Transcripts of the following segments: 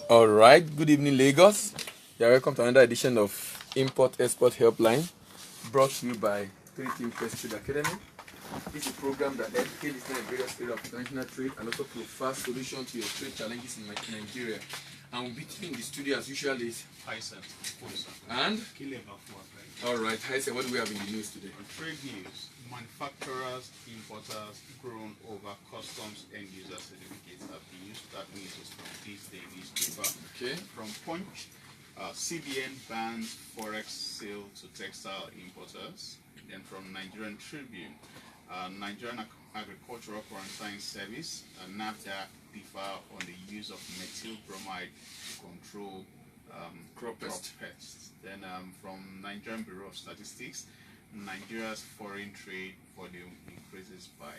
All right. Good evening, Lagos. You're welcome to another edition of Import-Export Helpline, brought to you by Trinity Impress Trade Academy. This is a program that educates listeners in various areas of international trade and also provides solutions to your trade challenges in Nigeria. And we'll be in the studio as usual is Hi, sir. And all right, hi sir. What do we have in the news today? On trade news, manufacturers, importers grown over customs end user certificates have been used. That means it's from this day newspaper. Okay. From Punch, CBN bans forex sale to textile importers. Then from Nigerian Tribune, Nigerian Agricultural Quarantine Service, NAFDAC differ on the use of methyl bromide to control crop pests. Then from Nigerian Bureau of Statistics, Nigeria's foreign trade volume increases by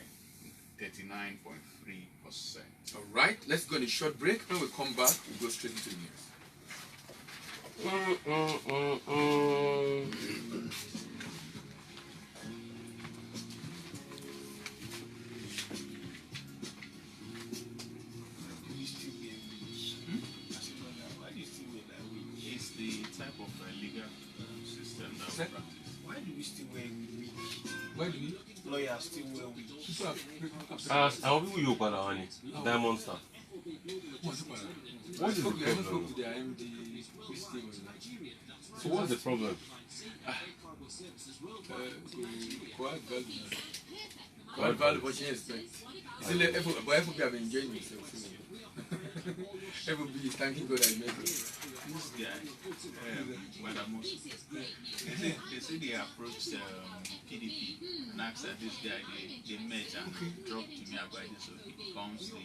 39.3%. All right, let's go on a short break. When we come back, we'll go straight into the news. It's the type of legal system that we practice. Why do we still wear wig? Why do we? Lawyers still wear wig. Àwọn people yóò padà wá ní Diamond Star. What is the problem? So what's the problem? What value what you expect? Everybody have enjoyed themselves. Everybody is thanking God that he made it. This guy, they say they approached PDP and asked that this guy they met and dropped to me about this, so he becomes the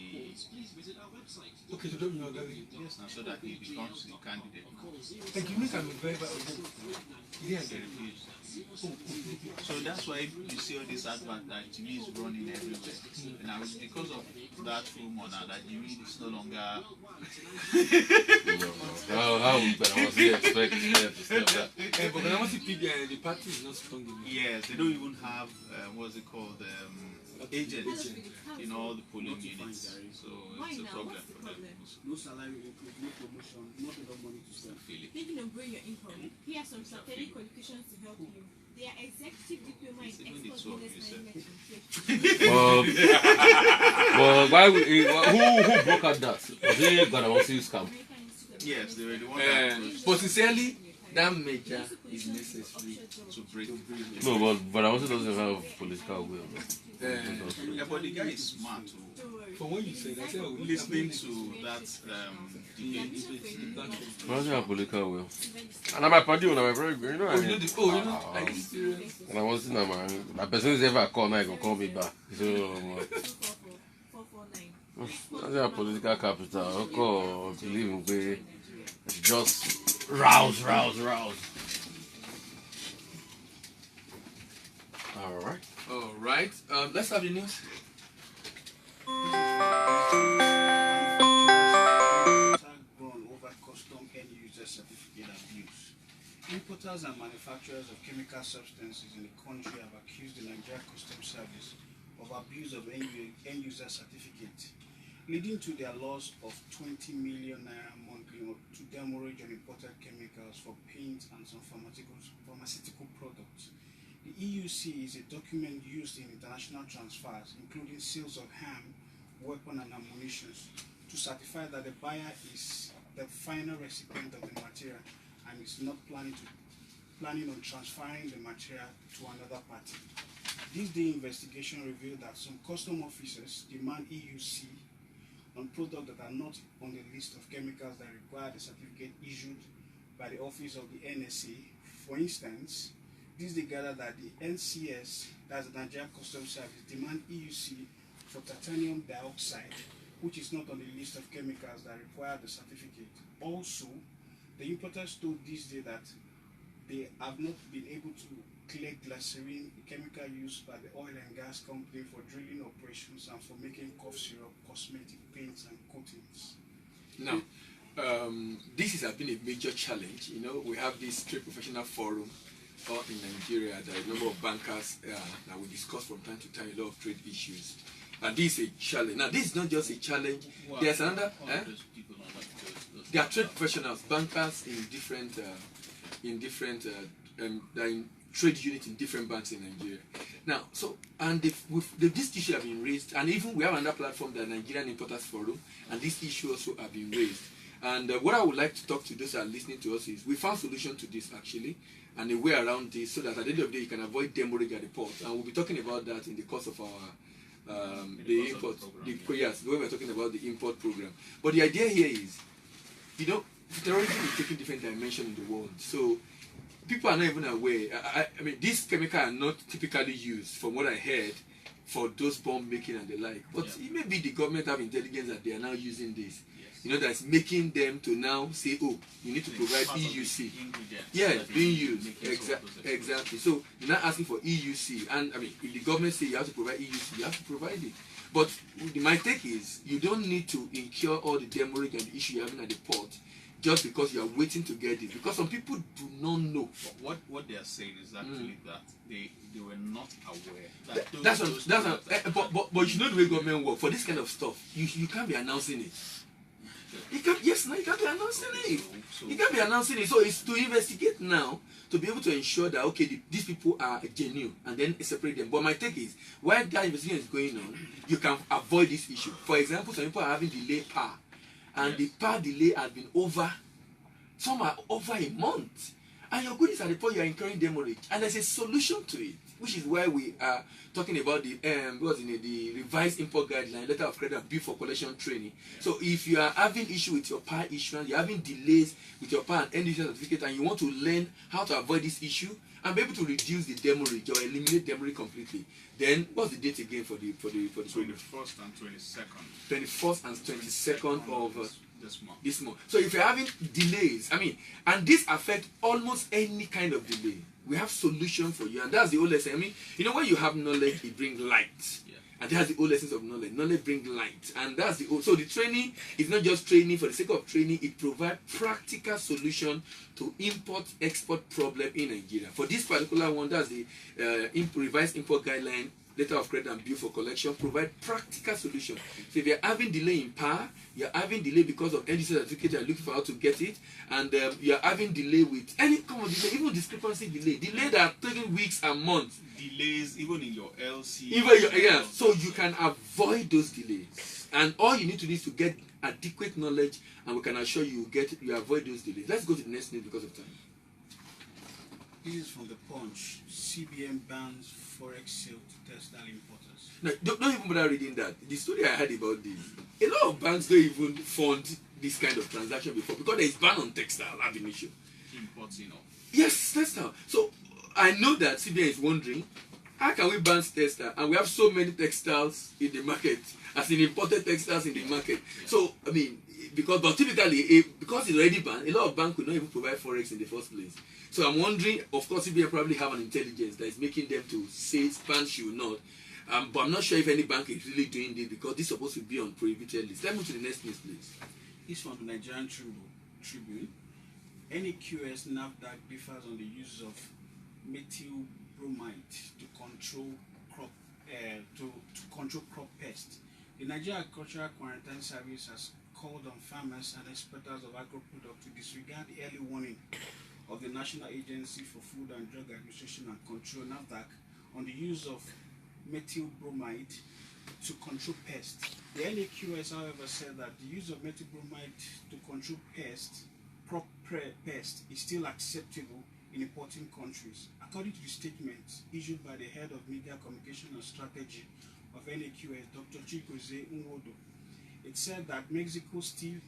Okay, so don't you know that? yes, now so that he becomes the candidate. Like you make a very bad yeah. They refused. So that's why you see all this advert that Jimmy is running everywhere. Now it's because of that rumor now that Jimmy is no longer. How would I was expecting them to step that? But when I want to the party is not strong enough. Yes, they don't even have what's it called agents in all the polling units. So it's a problem for them. No salary increase, no promotion, not enough money to spend. Thinking of growing your income, here are some strategic qualifications to help you. They are executive diploma in export business management and trade. But why? Who brokered that? Was it Ghana scam? Yes, they were the one that But sincerely, that major is necessary to break. No, but Ghana doesn't have political will. Yeah, but the guy is smart too. For when you say that, Listening to that debate. Doesn't have political will. And I'm a party when I'm very good. You know what I mean? Are you serious? And I was in a man. That person is ever called, I can call me back. So, 449. that's a political capital. Okay, believe me, just rouse. All right. Let's have the news. Grown over custom end user certificate abuse. Importers and manufacturers of chemical substances in the country have accused the Nigeria Customs Service of abuse of end user certificate, leading to their loss of 20 million naira monthly to demurrage on imported chemicals for paint and some pharmaceutical products. The EUC is a document used in international transfers, including sales of ham, weapon and ammunition, to certify that the buyer is the final recipient of the material and is not planning on transferring the material to another party. This day investigation revealed that some custom officers demand EUC on products that are not on the list of chemicals that require the certificate issued by the office of the NSA. For instance, this they gather that the NCS, that's the Nigerian Customs Service, demand EUC for titanium dioxide, which is not on the list of chemicals that require the certificate. Also, the importers told this day that they have not been able to clear glycerin, a chemical used by the oil and gas company for drilling operations and for making cough syrup, cosmetic paints and coatings. Now, this has been a major challenge. You know, we have this trade professional forum in Nigeria. There are a number of bankers that we discuss from time to time a lot of trade issues. And this is a challenge. Now, this is not just a challenge. There's another. There are trade professionals, bankers in different trade units in different banks in Nigeria. Now, so and this issue have been raised, and even we have another platform, the Nigerian Importers Forum, and this issue also have been raised. And what I would like to talk to those that are listening to us is we found solution to this actually, and a way around this, so that at the end of the day you can avoid demurrage at the port. And we'll be talking about that in the course of our the import, yes, when we're talking about the import program. But the idea here is, you know, terrorism is taking different dimensions in the world. So people are not even aware. I mean, these chemicals are not typically used, from what I heard, for those bomb making and the like. But it may be the government have intelligence that they are now using this. You know, that's making them to now say, oh, you need to provide EUC. Yeah, being used. Exactly. So you're not asking for EUC. And I mean, if the government say you have to provide EUC, you have to provide it. But my take is, you don't need to incur all the demurrage and the issue you're having at the port just because you are waiting to get it. Because some people do not know. What they are saying is actually that they were not aware. That but you should know the way government work. For this kind of stuff, you can't be announcing it. You can't be announcing it. You can't be announcing it. So it's to investigate now, to be able to ensure that, okay, these people are genuine, and then separate them. But my take is, while that investigation is going on, you can avoid this issue. For example, some people are having delayed power, and the power delay has been over, some are over a month, and your good is at the point you are incurring demurrage, and there's a solution to it, which is why we are talking about the the revised import guideline, letter of credit and bill for collection training. So if you are having issue with your PAR issuance, you're having delays with your PAR and end user certificate, and you want to learn how to avoid this issue and be able to reduce the demurrage or eliminate demurrage completely, then what's the date again for the program? 21st and 22nd. 21st and 22nd of this month. So if you're having delays, I mean, and this affects almost any kind of delay, we have solution for you. And that's the whole lesson. I mean, you know, when you have knowledge, it brings light. And that's the whole essence of knowledge. Knowledge brings light. And that's the whole. So the training is not just training for the sake of training. It provides practical solution to import-export problem in Nigeria. For this particular one, that's the revised import guideline, letter of credit and bill for collection, provide practical solution. So if you're having delay in power, you're having delay because of NDC certificate and looking for how to get it, and you're having delay with any kind of delay, even discrepancy delay that are taking weeks and months. Delays even in your LC. So you can avoid those delays. And all you need to do is to get adequate knowledge, and we can assure you you avoid those delays. Let's go to the next news because of time. This is from the Punch. CBN bans forex sale to textile importers. No, don't even bother reading that. The story I heard about this, a lot of banks don't even fund this kind of transaction before because there is ban on textile ab initio. Importing of. Yes, textile. So I know that CBN is wondering, how can we ban textile? And we have so many textiles in the market, as in imported textiles in the market. So I mean, but typically, because it's already banned, a lot of banks will not even provide forex in the first place. So I'm wondering, of course, CBN probably have an intelligence that is making them to say banks should not. But I'm not sure if any bank is really doing this because this is supposed to be on prohibited list. Let's move to the next news, please. This from the Nigerian Tribune. NAQS NAFDAC differs on the use of methyl bromide to control crop pests. The Nigerian Agricultural Quarantine Service has called on farmers and exporters of agro products to disregard the early warning of the National Agency for Food and Drug Administration and Control, NAFDAC, on the use of methyl bromide to control pests. The NAQS, however, said that the use of methyl bromide to control crop pests, is still acceptable in importing countries. According to the statement issued by the head of Media Communication and Strategy of NAQS, Dr. Chigozie Nwodo, it said that Mexico still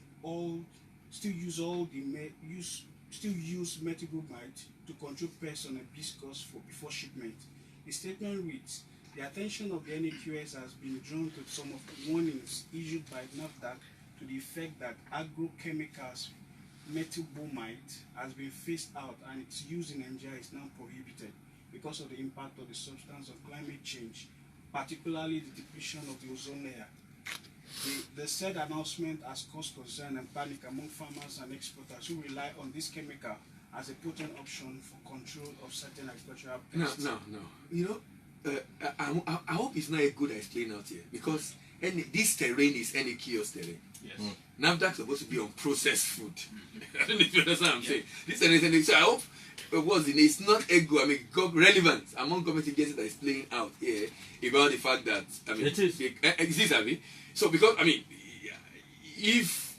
use methyl bromide to control pests on hibiscus before shipment. The statement reads, the attention of the NAQS has been drawn to some of the warnings issued by NAFDAC to the effect that agrochemicals methyl bromide has been phased out and its use in Nigeria is now prohibited because of the impact of the substance of climate change, particularly the depletion of the ozone layer. The said announcement has caused concern and panic among farmers and exporters who rely on this chemical as a potent option for control of certain agricultural pests. No. You know, I hope it's not a good explain out here, because this terrain is any kiosk terrain. Yes. NAFDAC supposed to be on processed food. I don't know if you understand what I'm saying. This terrain is, so I hope it's not ego. I mean, relevant among government agencies that is playing out here about the fact that, I mean, it is. It is, I mean. So because, I mean, if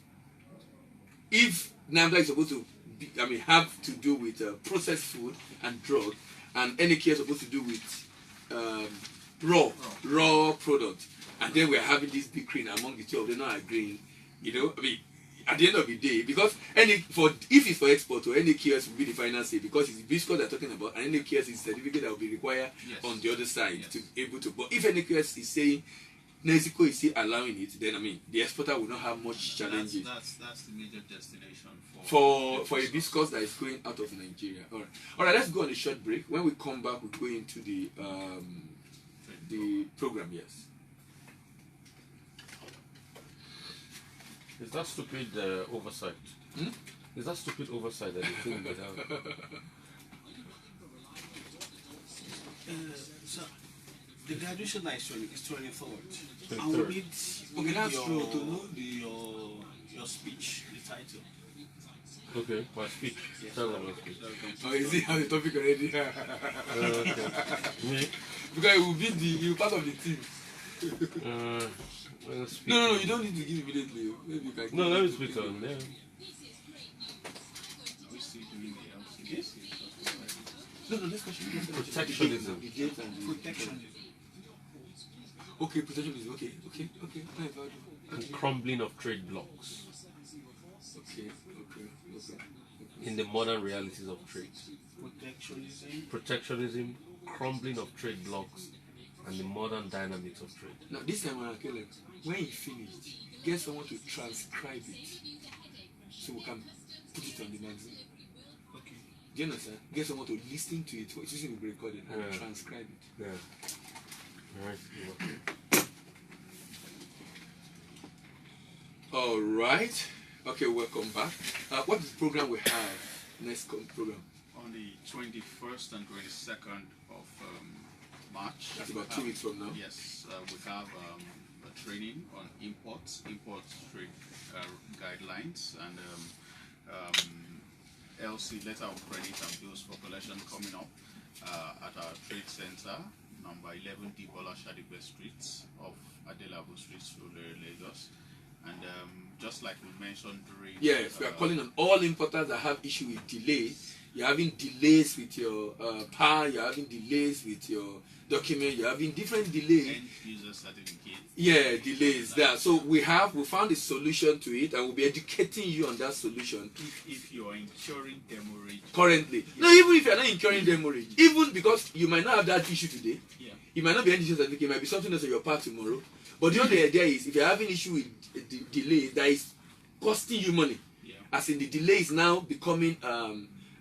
NAFDAC is supposed to be, I mean, have to do with processed food and drug, and NAK is supposed to do with raw product, and then we're having this bickering among the two of them not agreeing, you know, I mean, at the end of the day, because if it's for export, or NAKS will be the final say, because it's Biscuit they're talking about, and NAKS is certificate that will be required on the other side to be able to. But if NAKS is saying Mexico is still allowing it, then I mean the exporter will not have much challenges. That's the major destination for a Biscuit that is going out of Nigeria. All right. Let's go on a short break. When we come back, we'll go into the program. Yes. Is that stupid oversight? Is that stupid oversight that you think that So, the graduation night is 24th. 23rd. And we need that's your, true, to know your speech, the title. Okay, my speech. Yes. Tell them my speech. Oh, is it have the topic already? Okay. Me? Because it will be you part of the team. Well, speak No, you don't need to give immediately. Maybe you can. No, let me speak on there. we still doing the LCDC. No, let's question. Protectionism. The date and the- Protectionism. Okay, protectionism. Okay. And crumbling of trade blocks Okay. in the modern realities of trade. Protectionism. Protectionism, crumbling of trade blocks, and the modern dynamics of trade. Now this time around, Caleb, when you finished, get someone to transcribe it so we can put it on the magazine. Okay. Do you understand? Get someone to listen to it. It's just will be recorded and Yeah. transcribe it. Yeah. Alright. All right. Okay, welcome back. What is the program we have? Next program. On the 21st and 22nd of March. That's we about 2 have- weeks from now. Yes, we have a training on import trade guidelines, and LC, letter of credit and bills for collection, coming up at our trade center, number 11 Dibola Shadibe Street of Adelabu Street, Surulere, Lagos. And just like we mentioned during... Yes, we are calling on all importers that have issue with delays. You're having delays with your power, you're having delays with your document, you're having different delays. End user certificate. Yeah, delays there. So we found a solution to it, and we'll be educating you on that solution. If you are incurring demurrage. Currently. No, even if you're not incurring demurrage, even because you might not have that issue today, Yeah. it might not be any issue certificate, it might be something else on your part tomorrow. But the only idea is, if you're having issue with delay that is costing you money, Yeah. as in the delay is now becoming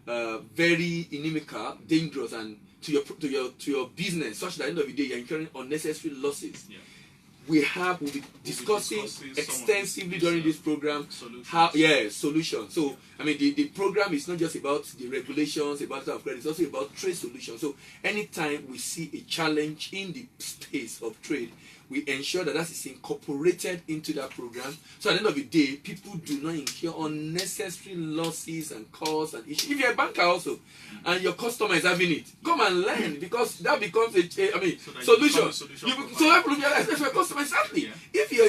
very inimical, dangerous, and to your business, such that at the end of the day you're incurring unnecessary losses. Yeah. We'll be discussing discussing some of extensively these, during this program solutions. solutions. So I mean the program is not just about the regulations, about of credit, it's also about trade solutions. So anytime we see a challenge in the space of trade, we ensure that is incorporated into that program. So at the end of the day, people do not incur unnecessary losses and costs and issues. If you're a banker also, and your customer is having it, come and learn, because that becomes a solution. So that will realize that your customer is happy. Yeah. If you're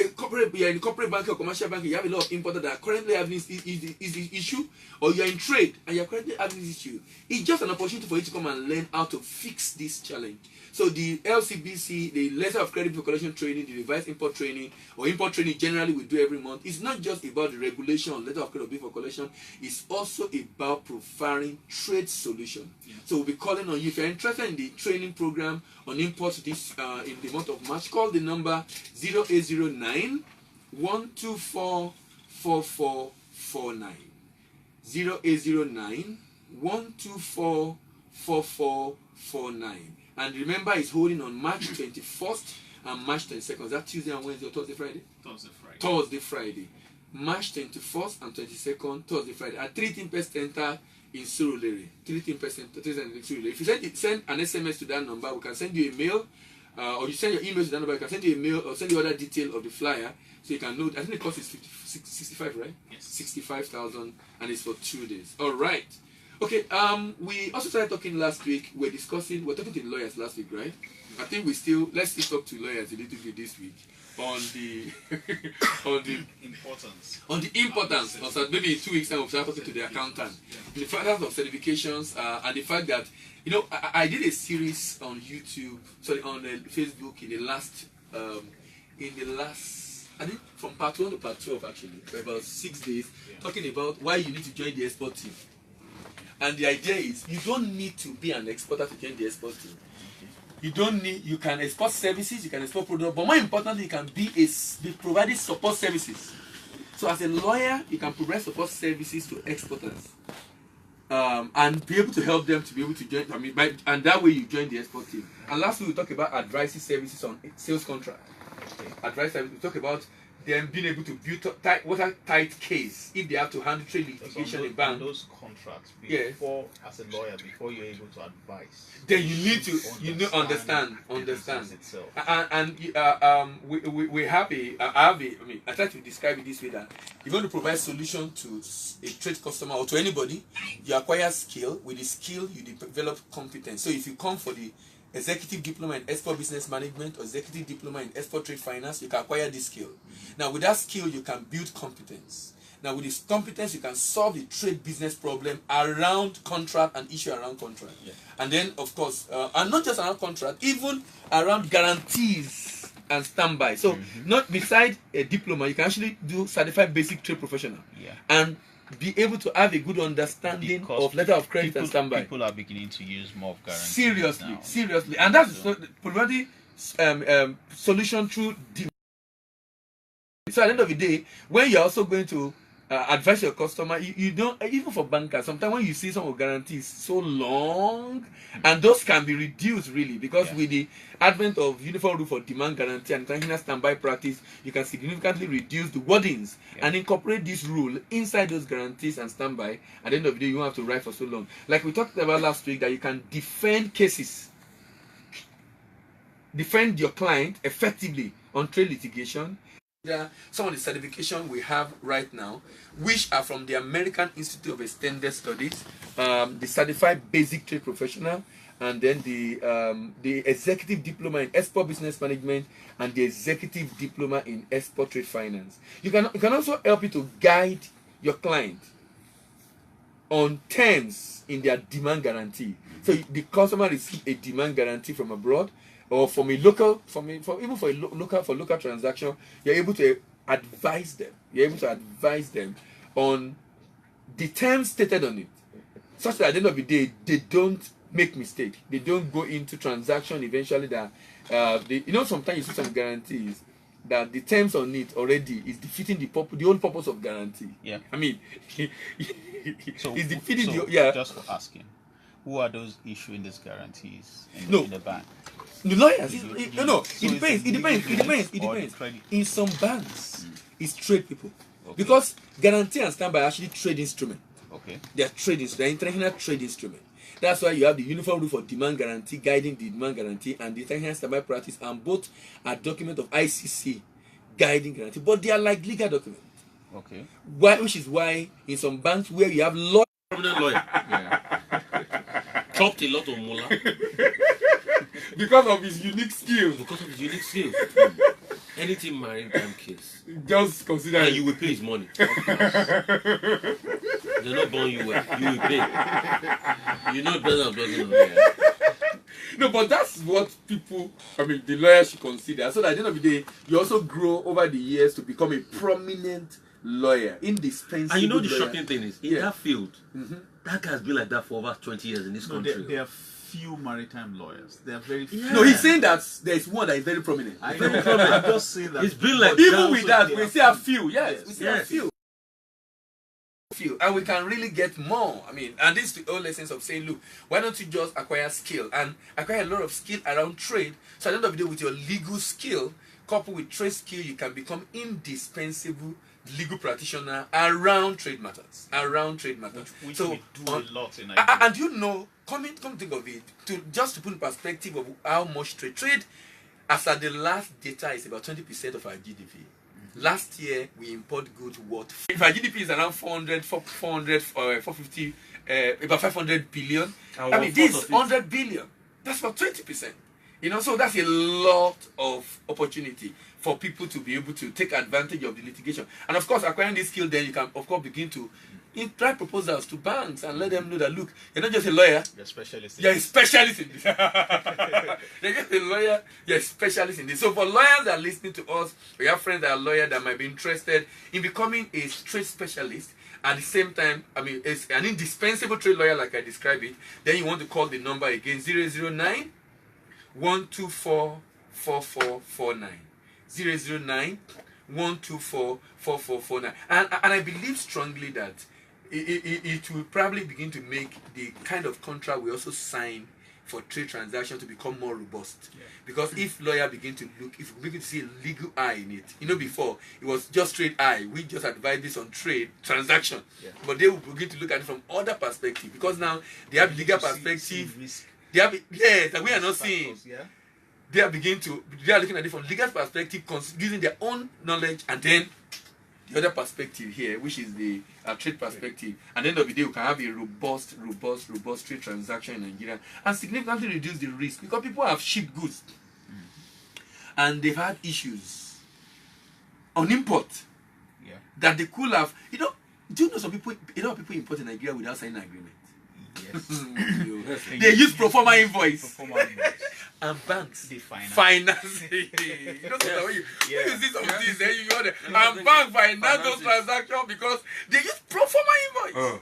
in corporate banking or commercial banking, you have a lot of importers that are currently having this issue, or you're in trade and you're currently having this issue. It's just an opportunity for you to come and learn how to fix this challenge. So the LCBC, the letter of credit for collection training, the revised import training, or import training generally we do every month, it's not just about the regulation or letter of credit for collection, it's also about providing trade solution. Yeah. So we'll be calling on you. If you're interested in the training program on imports this in the month of March, call the number 0809 124 4449. 0809 124 4449. And remember, it's holding on March 21st and March 22nd. Is that Tuesday and Wednesday or Thursday, Friday? Thursday, Friday. March 21st and 22nd, Thursday, Friday. At 3 Tempest Center, in Surulere, 3% in Surulere. If you send an SMS to that number, we can send you a mail, or you send your email to that number, we can send you a mail or send you other detail of the flyer so you can know. I think the cost is 65, right? Yes. 65,000, and it's for 2 days. All right. Okay. We also started talking last week. We're talking to the lawyers last week, right? I think let's still talk to lawyers a little bit this week on the importance of, maybe in 2 weeks time we'll start talking to the accountant, the fact of certifications, and the fact that I did a series on YouTube, on Facebook in the last I think from part 1 to part 12 actually, for about 6 days, talking about why you need to join the export team. And the idea is you don't need to be an exporter to join the export team. You can export services, you can export products, but more importantly, you can be providing support services. So as a lawyer, you can provide support services to exporters, and be able to help them to be able to join. And that way you join the export team. And last week we talked about advisory services on sales contract. Advice services. We talked about them being able to build watertight case if they have to handle trade litigation in bank. Those contracts before, as a lawyer, before you're able to advise, then you need to understand itself. I try to describe it this way, that you're going to provide solution to a trade customer or to anybody. You acquire skill. With the skill, you develop competence. So if you come for the executive diploma in export business management or executive diploma in export trade finance, you can acquire this skill. Now with that skill, you can build competence. Now with this competence, you can solve the trade business problem around contract and issue around contract. Yeah. And then of course, and not just around contract, even around guarantees and standby. So not beside a diploma, you can actually do certified basic trade professional. Yeah. And be able to have a good understanding because of letter of credit and standby. People are beginning to use more of guarantees seriously, and that's probably solution through. So at the end of the day, when you're also going to advise your customer, you don't, even for bankers, sometimes when you see some of guarantees so long, and those can be reduced really, because with the advent of uniform rule for demand guarantee and international standby practice, you can significantly reduce the wordings and incorporate this rule inside those guarantees and standby. At the end of the day, you won't have to write for so long. Like we talked about last week, that you can defend cases, defend your client effectively on trade litigation. Some of the certification we have right now, which are from the American Institute of Extended Studies, the certified basic trade professional, and then the executive diploma in export business management and the executive diploma in export trade finance. It can also help you to guide your client on terms in their demand guarantee. So the customer receives a demand guarantee from abroad, or from a local, for local transaction, you're able to advise them. You're able to advise them on the terms stated on it, such that at the end of the day, they don't make mistake. They don't go into transaction eventually that sometimes you see some guarantees that the terms on it already is defeating the whole purpose of guarantee. Yeah, I mean, it's defeating Just for asking, who are those issuing these guarantees in the bank? The lawyers. It depends. In some banks, it's trade people. Okay. Because guarantee and standby are actually trade instrument. Okay. They are international trade instrument. That's why you have the uniform rule for demand guarantee guiding the demand guarantee, and the international standby practice, and both are document of ICC guiding guarantee. But they are like legal documents. Okay. Which is why in some banks where you have prominent lawyer. Chopped a lot of mullah. Because of his unique skill. Anything maritime case, just consider and you will pay his money. They're not born you well. You will pay. You know better than No, but that's what the lawyers should consider. So that at the end of the day, you also grow over the years to become a prominent lawyer, indispensable. And you know the shocking thing is, in that field, that guy has been like that for over 20 years in this country. There are few maritime lawyers. They are very few. No, he's saying that there's one that is very prominent. I know. I'm just saying that. It's been like even with that, we see a few. Yes, we see a few. And we can really get more. And this is the whole essence of saying, look, why don't you just acquire skill and acquire a lot of skill around trade? So at the end of the day, with your legal skill coupled with trade skill, you can become indispensable legal practitioner around trade matters. Which So we do a lot in and Nigeria. you know, come to think of it, just to put in perspective of how much trade, as at the last data, is about 20% of our GDP. Last year, we import goods worth. If our GDP is around 450, about 500 billion, And I mean, this is 100 billion. That's about 20%. You know, so that's a lot of opportunity for people to be able to take advantage of the litigation. And of course, acquiring this skill, then you can, of course, begin to write proposals to banks and let them know that, look, you're not just a lawyer, You're a specialist. you're a specialist in this. You're just a lawyer, you're a specialist in this. So for lawyers that are listening to us, we have friends that are lawyers that might be interested in becoming a trade specialist. At the same time, I mean, it's an indispensable trade lawyer like I described it. Then you want to call the number again, 009 124 4449. 009 124 4449. And I believe strongly that it will probably begin to make the kind of contract we also sign for trade transactions to become more robust. Yeah. Because if lawyer begin to look, if we begin to see a legal eye in it, you know, before it was just trade eye, we just advise this on trade transaction. Yeah. But they will begin to look at it from other perspective, because now they have legal perspective. Risk They have, yes, that we are not seeing. factors, yeah. They are looking at it from legal perspective, using their own knowledge, and then the other perspective here, which is the trade perspective. And at the end of the day, we can have a robust trade transaction in Nigeria and significantly reduce the risk, because people have shipped goods and they've had issues on import Yeah. that they could have. You know, do you know some people? A lot of people import in Nigeria without signing an agreement. Yes. They use pro forma invoice. Performer invoice. And banks They finance. you know, so when you see some of these, then you go there, Yeah. and bank finance those Finance it. transactions because they use pro forma invoice.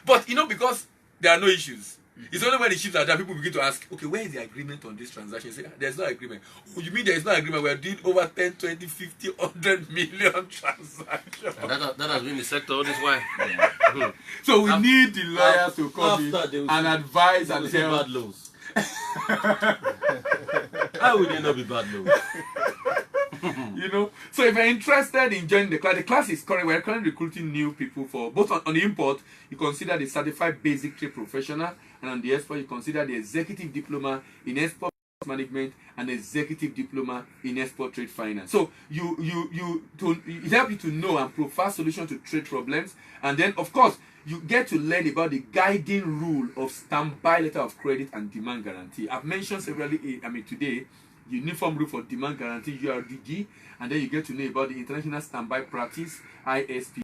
But you know, because there are no issues, it's only when the issues are there people begin to ask, okay, where is the agreement on this transaction? You say, there's no agreement. Oh, you mean there is no agreement? We're doing over 10, 20, 50, 100 million transactions. And that has been the sector all this while. So we need the lawyers to come in After they will and say- advise They will and say help. bad laws. How would they not be bad laws? You know, so if you're interested in joining the class is we're currently recruiting new people for both on the import. You consider the certified basic trade professional, and on the export you consider the executive diploma in export management and executive diploma in export trade finance. So it helps you to know and provide solutions to trade problems, and then of course you get to learn about the guiding rule of standby letter of credit and demand guarantee. I've mentioned severally, today, uniform rule for demand guarantee, URDG, and then you get to know about the international standby practice, ISP.